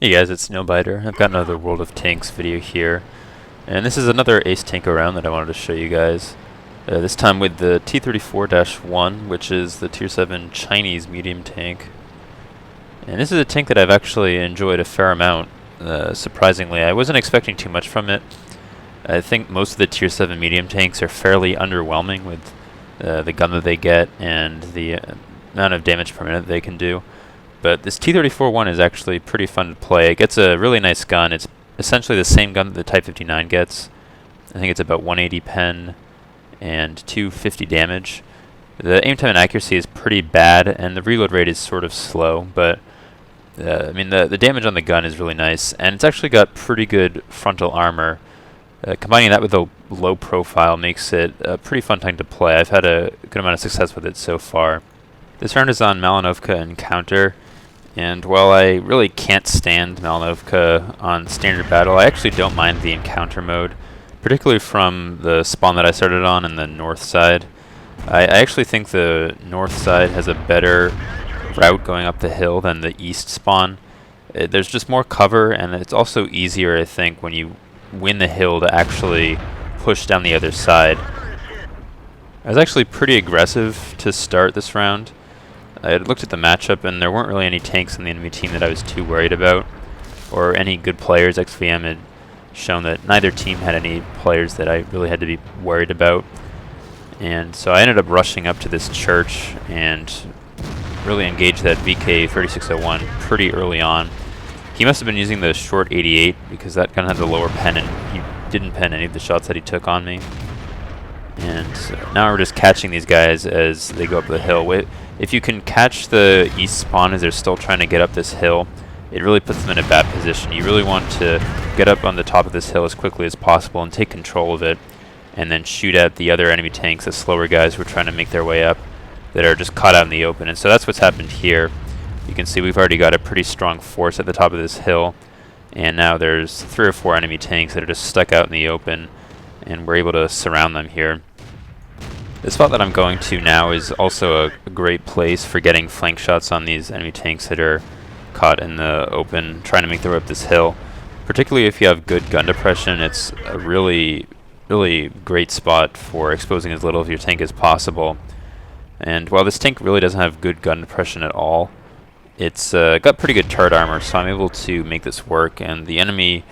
Hey guys, it's Snowbiter. I've got another World of Tanks video here, and this is another ace tank around that I wanted to show you guys. This time with the T-34-1, which is the Tier 7 Chinese medium tank. And this is a tank that I've actually enjoyed a fair amount, surprisingly. I wasn't expecting too much from it. I think most of the Tier 7 medium tanks are fairly underwhelming with the gun that they get and the amount of damage per minute they can do. But this T-34-1 is actually pretty fun to play. It gets a really nice gun. It's essentially the same gun that the Type 59 gets. I think it's about 180 pen and 250 damage. The aim time and accuracy is pretty bad, and the reload rate is sort of slow, but I mean the damage on the gun is really nice, and it's actually got pretty good frontal armor. Combining that with a low profile makes it a pretty fun tank to play. I've had a good amount of success with it so far. This round is on Malinovka Encounter. And while I really can't stand Malinovka on standard battle, I actually don't mind the encounter mode, particularly from the spawn that I started on in the north side. I actually think the north side has a better route going up the hill than the east spawn. There's just more cover, and it's also easier, I think, when you win the hill to actually push down the other side. I was actually pretty aggressive to start this round. I had looked at the matchup, and there weren't really any tanks on the enemy team that I was too worried about, or any good players. XVM had shown that neither team had any players that I really had to be worried about. And so I ended up rushing up to this church and really engaged that VK-3601 pretty early on. He must have been using the short 88 because that gun had the lower pen, and he didn't pen any of the shots that he took on me. And so now we're just catching these guys as they go up the hill. If you can catch the east spawn as they're still trying to get up this hill, it really puts them in a bad position. You really want to get up on the top of this hill as quickly as possible and take control of it, and then shoot at the other enemy tanks, the slower guys who are trying to make their way up, that are just caught out in the open. And so that's what's happened here. You can see we've already got a pretty strong force at the top of this hill, and now there's 3 or 4 enemy tanks that are just stuck out in the open, and we're able to surround them here. The spot that I'm going to now is also a great place for getting flank shots on these enemy tanks that are caught in the open trying to make their way up this hill. Particularly if you have good gun depression, it's a really great spot for exposing as little of your tank as possible. And while this tank really doesn't have good gun depression at all, it's got pretty good turret armor, so I'm able to make this work, and the enemy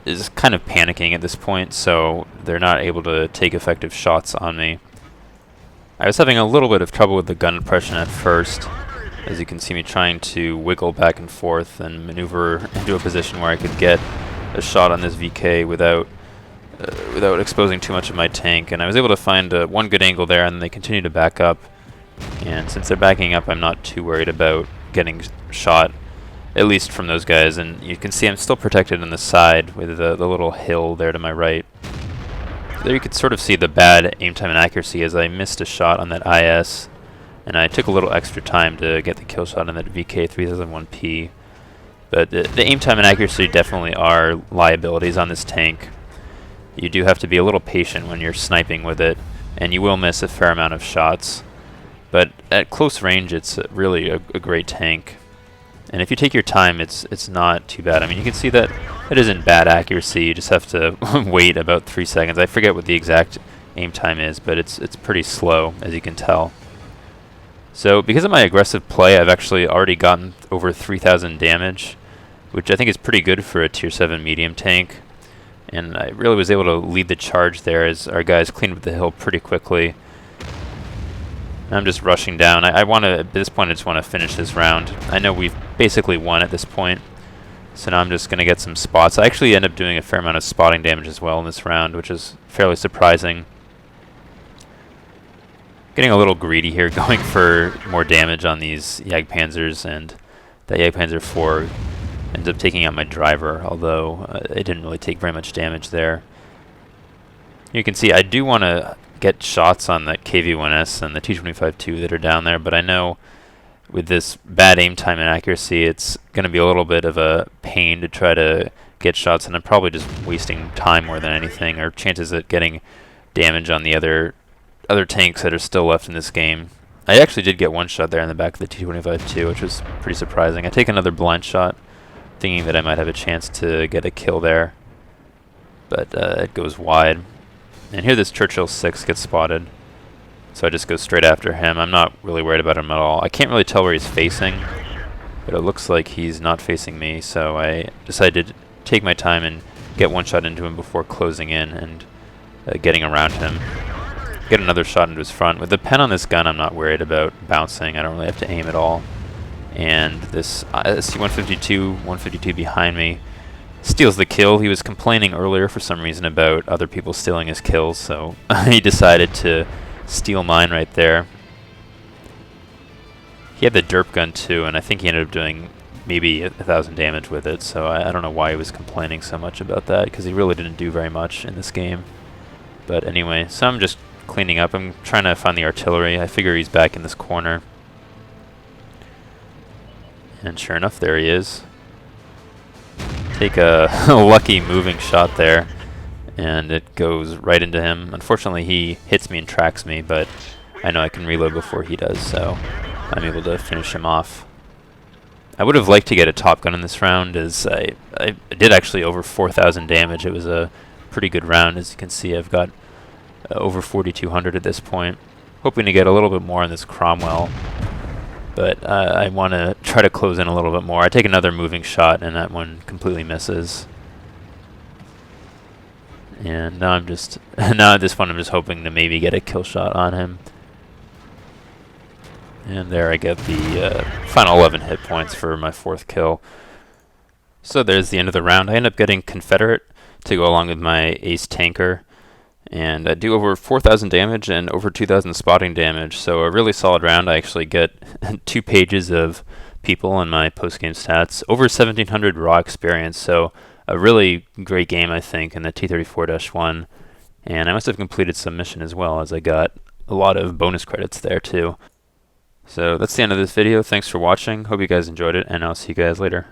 is kind of panicking at this point, so they're not able to take effective shots on me. I was having a little bit of trouble with the gun depression at first, as you can see me trying to wiggle back and forth and maneuver into a position where I could get a shot on this VK without exposing too much of my tank. And I was able to find one good angle there, and they continue to back up. And since they're backing up, I'm not too worried about getting shot, at least from those guys. And you can see I'm still protected on the side with the little hill there to my right. There you could sort of see the bad aim time and accuracy as I missed a shot on that IS, and I took a little extra time to get the kill shot on that VK-3001P. But the aim time and accuracy definitely are liabilities on this tank. You do have to be a little patient when you're sniping with it, and you will miss a fair amount of shots. But at close range, it's really a great tank. And if you take your time, it's not too bad. I mean, you can see that it isn't bad accuracy. You just have to wait about 3 seconds. I forget what the exact aim time is, but it's pretty slow, as you can tell. So because of my aggressive play, I've actually already gotten over 3,000 damage, which I think is pretty good for a Tier 7 medium tank. And I really was able to lead the charge there as our guys cleaned up the hill pretty quickly. I'm just rushing down. I want to, at this point, I just want to finish this round. I know we've basically won at this point, so now I'm just going to get some spots. I actually end up doing a fair amount of spotting damage as well in this round, which is fairly surprising. Getting a little greedy here, going for more damage on these Jagdpanzers, and that Jagdpanzer 4 ends up taking out my driver, although it didn't really take very much damage there. You can see I do want to get shots on that KV-1S and the T-25-2 that are down there, but I know with this bad aim time and accuracy, it's going to be a little bit of a pain to try to get shots, and I'm probably just wasting time more than anything, or chances at getting damage on the other tanks that are still left in this game. I actually did get one shot there in the back of the T-25-2, which was pretty surprising. I take another blind shot thinking that I might have a chance to get a kill there, but it goes wide. And here this Churchill 6 gets spotted, so I just go straight after him. I'm not really worried about him at all. I can't really tell where he's facing, but it looks like he's not facing me, so I decided to take my time and get one shot into him before closing in and getting around him. Get another shot into his front. With the pen on this gun, I'm not worried about bouncing. I don't really have to aim at all. And this C-152 behind me steals the kill. He was complaining earlier for some reason about other people stealing his kills, so he decided to steal mine right there. He had the derp gun too, and I think he ended up doing maybe 1,000 damage with it, so I don't know why he was complaining so much about that, because he really didn't do very much in this game. But anyway, so I'm just cleaning up. I'm trying to find the artillery. I figure he's back in this corner. And sure enough, there he is. Take a lucky moving shot there, and it goes right into him. Unfortunately, he hits me and tracks me, but I know I can reload before he does, so I'm able to finish him off. I would have liked to get a top gun in this round, as I did actually over 4,000 damage. It was a pretty good round. As you can see, I've got over 4,200 at this point. Hoping to get a little bit more on this Cromwell, but I want to try to close in a little bit more. I take another moving shot, and that one completely misses. And now I'm just now at this point I'm just hoping to maybe get a kill shot on him. And there I get the final 11 hit points for my 4th kill. So there's the end of the round. I end up getting Confederate to go along with my ace tanker, and I do over 4,000 damage and over 2,000 spotting damage, so a really solid round. I actually get 2 pages of people on my post-game stats, over 1,700 raw experience, so a really great game, I think, in the T-34-1, and I must have completed some mission as well, as I got a lot of bonus credits there too. So that's the end of this video. Thanks for watching. Hope you guys enjoyed it, and I'll see you guys later.